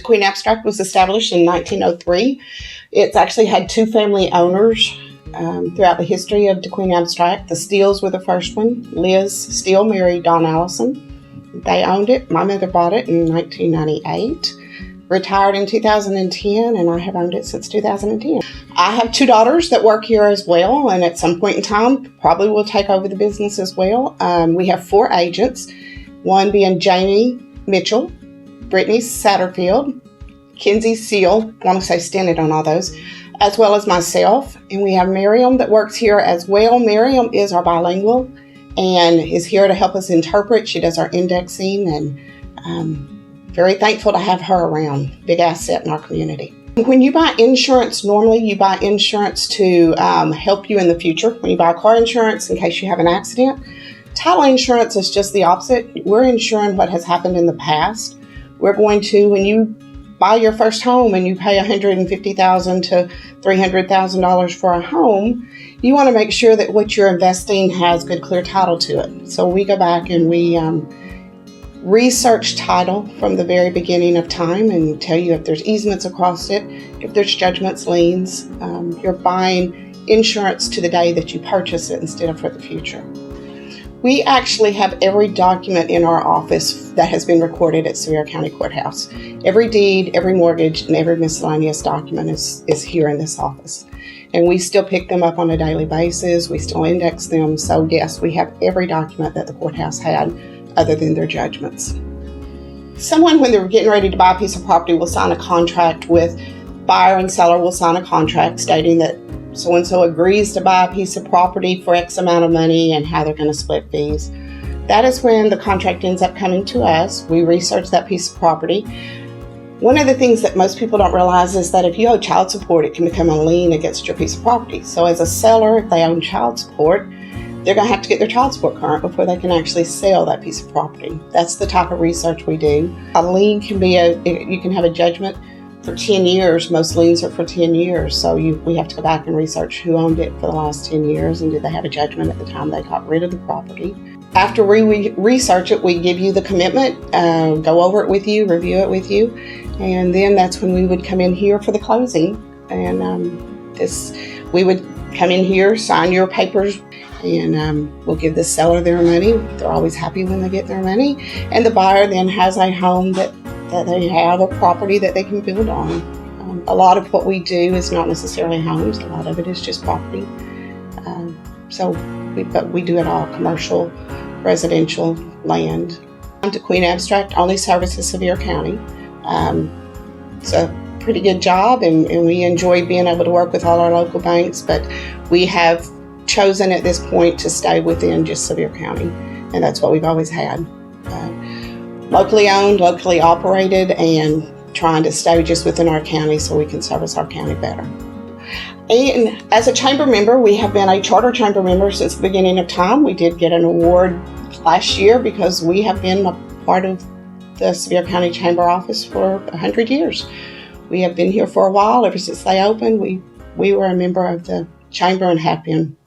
Queen Abstract was established in 1903. It's actually had two family owners throughout the history of Queen Abstract. The Steeles were the first one. Liz Steele married Don Allison. They owned it. My mother bought it in 1998. Retired in 2010, and I have owned it since 2010. I have two daughters that work here as well, and at some point in time probably will take over the business as well. We have 4 agents, one being Jamie Mitchell, Brittany Satterfield, Kenzie Seal, I want to say Stennett on all those, as well as myself. And we have Miriam that works here as well. Miriam is our bilingual and is here to help us interpret. She does our indexing, and very thankful to have her around. Big asset in our community. When you buy insurance, normally you buy insurance to help you in the future. When you buy car insurance in case you have an accident, title insurance is just the opposite. We're insuring what has happened in the past. We're going to, when you buy your first home and you pay $150,000 to $300,000 for a home, you want to make sure that what you're investing has good, clear title to it. So we go back and we research title from the very beginning of time and tell you if there's easements across it, if there's judgments, liens. You're buying insurance to the day that you purchase it instead of for the future. We actually have every document in our office that has been recorded at Sevier County Courthouse. Every deed, every mortgage, and every miscellaneous document is here in this office. And we still pick them up on a daily basis. We still index them. So yes, we have every document that the courthouse had other than their judgments. Someone, when they're getting ready to buy a piece of property, will sign a contract with buyer and seller will sign a contract stating that so-and-so agrees to buy a piece of property for X amount of money and how they're going to split fees. That is when the contract ends up coming to us. We research that piece of property. One of the things that most people don't realize is that if you owe child support, it can become a lien against your piece of property. So as a seller, if they own child support, they're going to have to get their child support current before they can actually sell that piece of property. That's the type of research we do. A lien can be you can have a judgment for 10 years. Most liens are for 10 years. So we have to go back and research who owned it for the last 10 years and did they have a judgment at the time they got rid of the property. After we research it, we give you the commitment, go over it with you, review it with you, and then that's when we would come in here for the closing. And we would come in here, sign your papers, and we'll give the seller their money. They're always happy when they get their money. And the buyer then has a home that they have, a property that they can build on. A lot of what we do is not necessarily homes. A lot of it is just property. But we do it all, commercial, residential, land. To Queen Abstract only services Sevier County. It's a pretty good job, and we enjoy being able to work with all our local banks, but we have chosen at this point to stay within just Sevier County, and that's what we've always had. Locally owned, locally operated, and trying to stay just within our county so we can service our county better. And as a chamber member, we have been a charter chamber member since the beginning of time. We did get an award last year because we have been a part of the Sevier County Chamber office for 100 years. We have been here for a while. Ever since they opened, we were a member of the chamber and have been